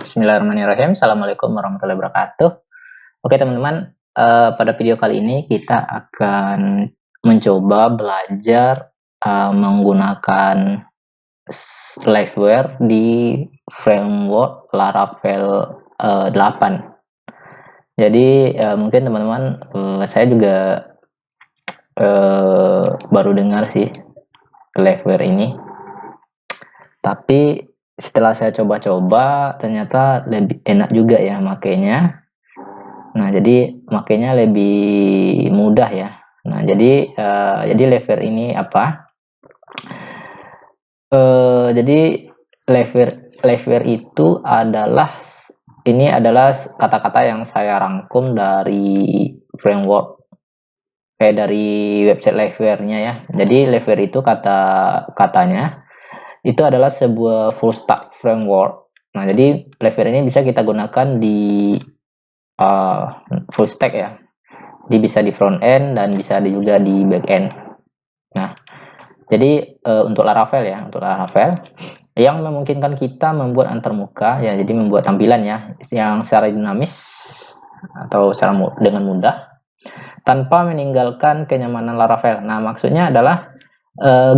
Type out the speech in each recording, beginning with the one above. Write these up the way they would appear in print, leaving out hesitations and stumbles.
Bismillahirrahmanirrahim. Assalamualaikum warahmatullahi wabarakatuh. Oke teman-teman, pada video kali ini kita akan mencoba belajar menggunakan liveware di framework Laravel 8. Jadi mungkin teman-teman, saya juga baru dengar sih liveware ini, tapi setelah saya coba-coba ternyata lebih enak juga ya makainya. Nah, jadi makainya lebih mudah ya. Nah, jadi liveware ini apa? Jadi liveware itu adalah kata-kata yang saya rangkum dari framework dari website liveware-nya ya. Jadi liveware itu katanya itu adalah sebuah full stack framework. Nah, jadi liveware ini bisa kita gunakan di full stack ya. Jadi bisa di front end dan bisa juga di back end. Nah, jadi untuk Laravel yang memungkinkan kita membuat antarmuka ya, jadi membuat tampilan ya yang secara dinamis atau dengan mudah tanpa meninggalkan kenyamanan Laravel. Nah, maksudnya adalah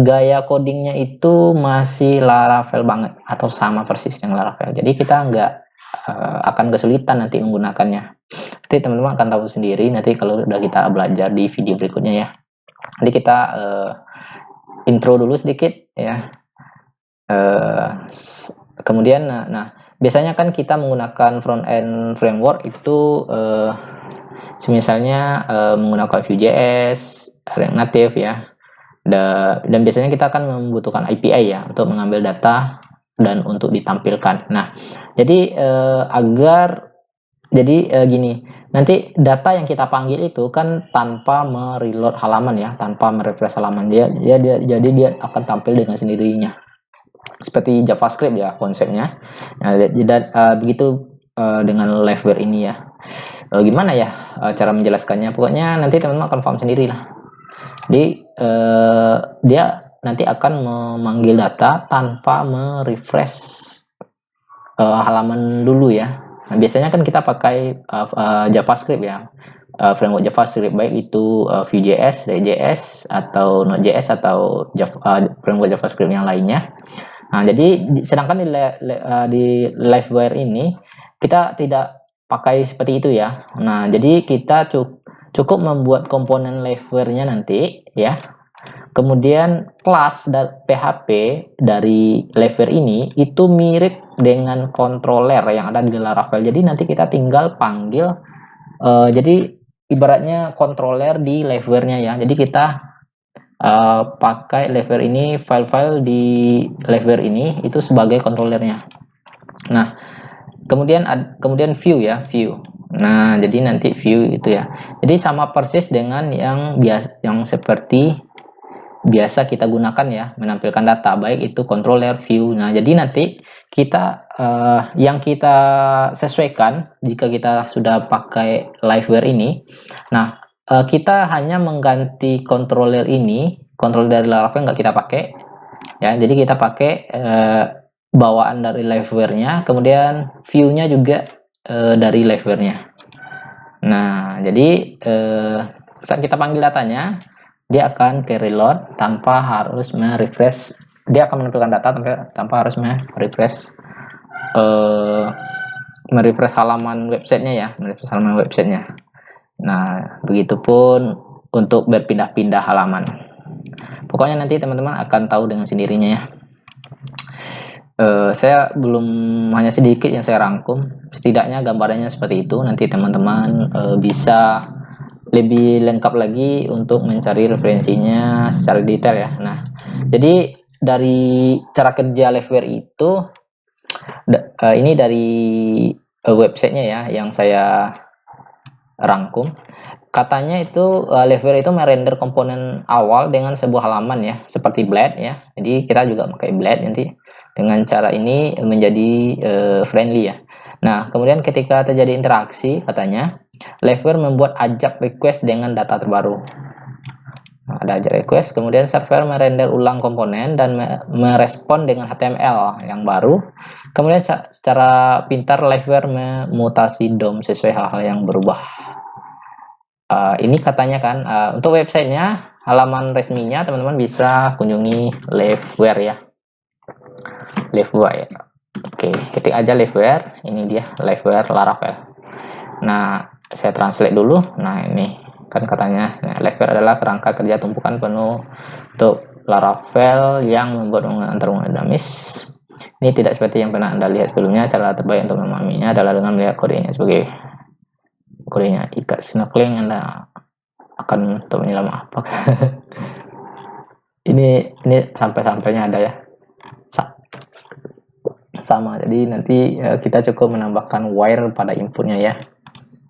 gaya codingnya itu masih Laravel banget atau sama persis dengan Laravel. Jadi kita nggak akan kesulitan nanti menggunakannya. Nanti teman-teman akan tahu sendiri nanti kalau udah kita belajar di video berikutnya ya. Jadi kita intro dulu sedikit ya. Kemudian nah biasanya kan kita menggunakan front end framework itu misalnya menggunakan Vue.js, React Native ya. Dan biasanya kita akan membutuhkan API ya untuk mengambil data dan untuk ditampilkan. Nah, jadi gini, nanti data yang kita panggil itu kan tanpa mereload halaman ya, tanpa merefresh halaman jadi dia akan tampil dengan sendirinya. Seperti JavaScript ya konsepnya. Nah, dan begitu dengan liveware ini ya. Gimana ya cara menjelaskannya? Pokoknya nanti teman-teman akan paham sendiri lah. Jadi dia nanti akan memanggil data tanpa merefresh halaman dulu ya. Nah, biasanya kan kita pakai JavaScript ya, framework JavaScript, baik itu Vue.js, React.js atau Node.js atau framework JavaScript yang lainnya. Nah, jadi sedangkan di liveware ini kita tidak pakai seperti itu ya. Nah, jadi kita cukup membuat komponen liveware-nya nanti ya. Kemudian kelas dan PHP dari liveware ini itu mirip dengan controller yang ada di Laravel. Jadi nanti kita tinggal panggil jadi ibaratnya controller di liveware-nya ya. Jadi kita pakai liveware ini, file-file di liveware ini itu sebagai controllernya. Nah, kemudian view ya, view. Nah, jadi nanti view itu ya. Jadi sama persis dengan yang seperti biasa kita gunakan ya, menampilkan data, baik itu controller, view. Nah, jadi nanti kita yang kita sesuaikan jika kita sudah pakai liveware ini. Nah, kita hanya mengganti controller ini, controller dari Laravel nggak kita pakai ya. Jadi kita pakai bawaan dari liveware-nya, kemudian view-nya juga dari liveware-nya. Nah, jadi saat kita panggil datanya, dia akan ke reload tanpa harus merefresh. Dia akan menampilkan data tanpa harus merefresh halaman websitenya ya, Nah, begitupun untuk berpindah-pindah halaman. Pokoknya nanti teman-teman akan tahu dengan sendirinya ya. Saya belum, hanya sedikit yang saya rangkum, setidaknya gambarannya seperti itu. Nanti teman-teman bisa lebih lengkap lagi untuk mencari referensinya secara detail ya. Nah, jadi dari cara kerja liveware itu ini dari websitenya ya yang saya rangkum. Katanya itu liveware itu merender komponen awal dengan sebuah halaman ya, seperti blade ya. Jadi kita juga pakai blade nanti. Dengan cara ini menjadi friendly ya. Nah, kemudian ketika terjadi interaksi, katanya liveware membuat ajak request dengan data terbaru. Nah, ada aja request, kemudian server merender ulang komponen dan merespon dengan HTML yang baru. Kemudian secara pintar liveware memutasi DOM sesuai hal-hal yang berubah. Ini katanya kan untuk websitenya, halaman resminya teman-teman bisa kunjungi liveware ya. Liveware. Oke, ketik aja liveware. Ini dia liveware Laravel. Nah, saya translate dulu. Nah, ini kan katanya liveware adalah kerangka kerja tumpukan penuh untuk Laravel yang membuat antarungan dinamis. Ini tidak seperti yang pernah Anda lihat sebelumnya. Cara terbaik untuk memahaminya adalah dengan melihat kodenya sebagai kodenya ikat snorkeling. Anda akan untuk menyelam apa? ini sampai-sampainya ada ya. Sama, jadi nanti kita cukup menambahkan wire pada inputnya ya.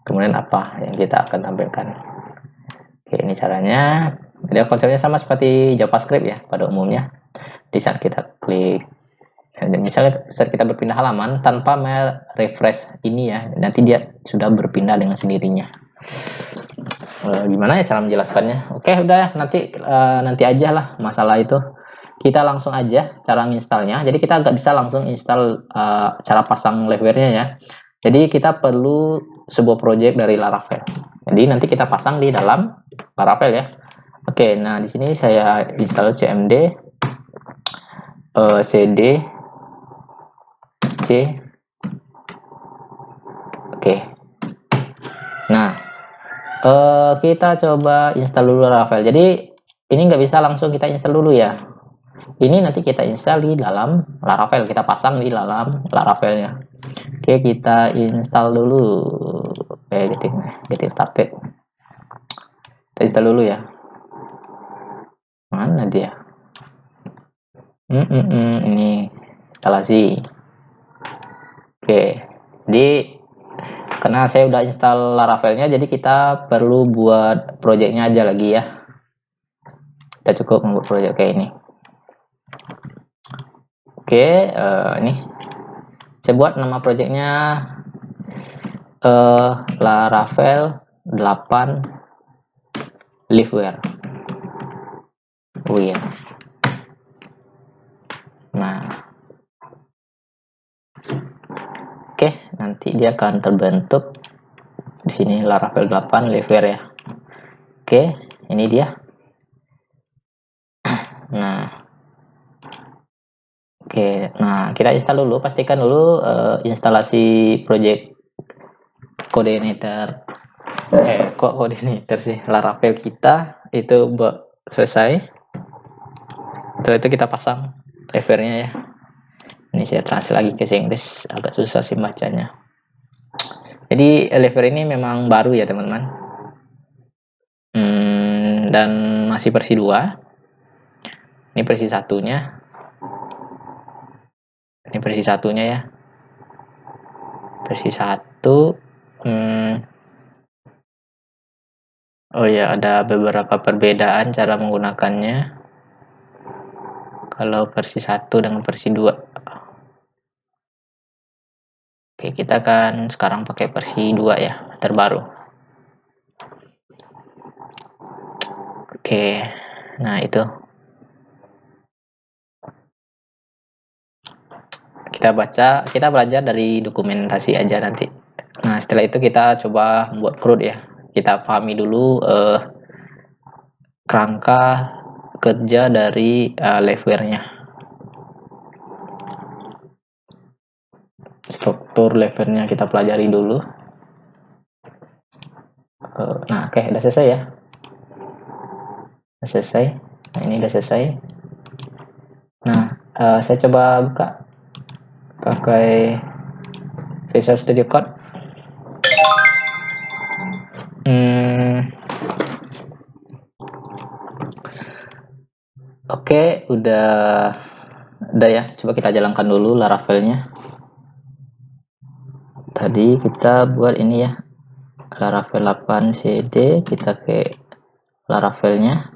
Kemudian apa yang kita akan tampilkan. Oke, ini caranya. Jadi konsepnya sama seperti JavaScript ya pada umumnya. Di saat kita klik, misalnya saat kita berpindah halaman tanpa refresh ini ya, nanti dia sudah berpindah dengan sendirinya. Gimana ya cara menjelaskannya? Oke, udah nanti aja lah masalah itu. Kita langsung aja cara menginstalnya. Jadi kita nggak bisa langsung install cara pasang liveware-nya ya. Jadi kita perlu sebuah project dari Laravel. Jadi nanti kita pasang di dalam Laravel ya. Oke, nah di sini saya install cmd cd c. Oke. Nah, kita coba install dulu Laravel. Jadi ini nggak bisa langsung kita install dulu ya. Ini nanti kita install di dalam Laravel, kita pasang di dalam Laravelnya. Oke, kita install dulu. Getting started. Kita install dulu ya. Mana dia? Ini instalasi. Oke, jadi karena saya udah install Laravelnya, jadi kita perlu buat projectnya aja lagi ya. Kita cukup membuat project kayak ini. Oke, ini saya buat nama projectnya Laravel 8 liveware. Oh iya. Nah, oke, nanti dia akan terbentuk di sini Laravel 8 liveware ya. Oke, ini dia. Nah, oke, nah kita install dulu, pastikan dulu instalasi project coordinator coordinator sih Laravel kita itu selesai. Setelah itu kita pasang liveware-nya ya. Ini saya translate lagi ke Inggris, agak susah sih bacanya. Jadi liveware ini memang baru ya teman-teman. Dan masih versi 2. Ini versi satunya. Ini versi satunya ya. Versi 1. Oh ya, ada beberapa perbedaan cara menggunakannya. Kalau versi 1 dengan versi 2. Oke, kita kan sekarang pakai versi 2 ya, terbaru. Oke, nah itu. Kita belajar dari dokumentasi aja nanti. Nah, setelah itu kita coba membuat CRUD ya. Kita pahami dulu kerangka kerja dari liveware-nya. Struktur liveware-nya kita pelajari dulu. Nah, oke, udah selesai ya. Udah selesai. Nah, ini udah selesai. Nah, saya coba buka pakai Visual Studio Code. Oke, udah ya. Coba kita jalankan dulu Laravelnya. Tadi kita buat ini ya, Laravel 8 CD, kita ke Laravelnya.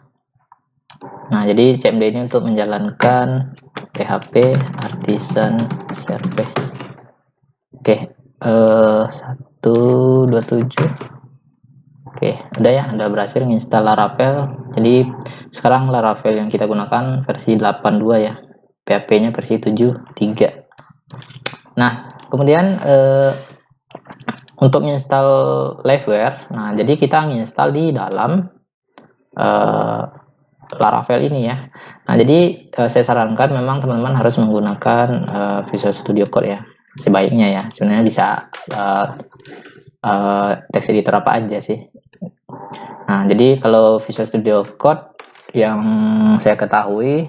Nah, jadi cmd ini untuk menjalankan PHP Artisan Server. Oke, 127. Oke, udah ya, udah berhasil install Laravel Jadi sekarang Laravel yang kita gunakan versi 8.2 ya, PHP-nya versi 7.3. Nah, kemudian untuk install Liveware, nah jadi kita install di dalam Laravel ini ya. Nah, jadi saya sarankan memang teman-teman harus menggunakan Visual Studio Code ya, sebaiknya ya. Sebenarnya bisa text editor apa aja sih. Nah, jadi kalau Visual Studio Code yang saya ketahui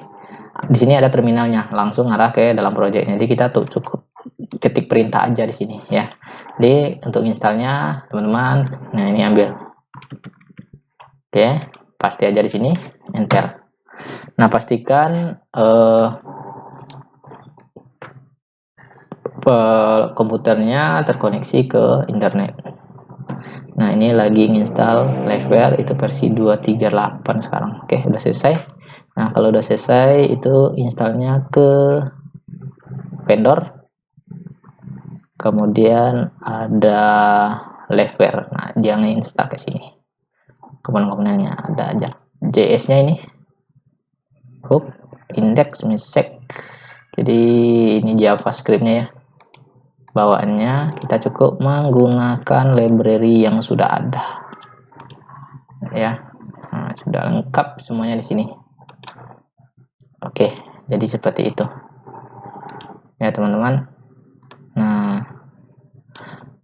di sini ada terminalnya, langsung arah ke dalam project. Jadi kita tuh cukup ketik perintah aja di sini ya. Jadi untuk installnya teman-teman, nah ini ambil. Oke, pasti aja di sini, enter. Nah, pastikan komputernya terkoneksi ke internet. Nah, ini lagi install Liveware, itu versi 2.3.8 sekarang. Oke, udah selesai. Nah, kalau udah selesai itu installnya ke vendor. Kemudian ada Liveware. Nah, dia nge-install ke sini. Komponen-komponennya ada aja. JS-nya ini. Hook, index, misek. Jadi ini JavaScript-nya ya. Bawaannya kita cukup menggunakan library yang sudah ada ya. Nah, sudah lengkap semuanya di sini. Oke, jadi seperti itu ya teman-teman. Nah,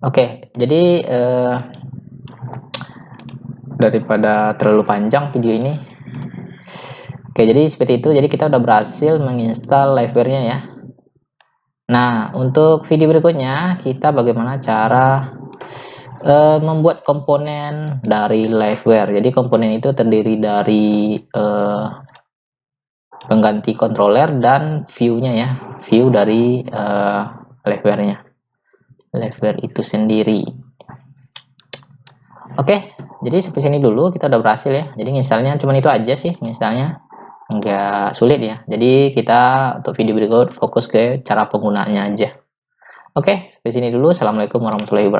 oke, jadi daripada terlalu panjang video ini, oke, jadi seperti itu. Jadi kita udah berhasil menginstal Liveware-nya ya. Nah, untuk video berikutnya kita bagaimana cara membuat komponen dari Liveware. Jadi komponen itu terdiri dari pengganti controller dan view-nya ya, view dari Liveware-nya, Liveware itu sendiri. Oke, jadi sampai sini dulu kita udah berhasil ya. Jadi installnya cuma itu aja sih, installnya nggak sulit ya. Jadi kita untuk video berikut fokus ke cara penggunaannya aja. Oke, sampai sini dulu. Assalamualaikum warahmatullahi wabarakatuh.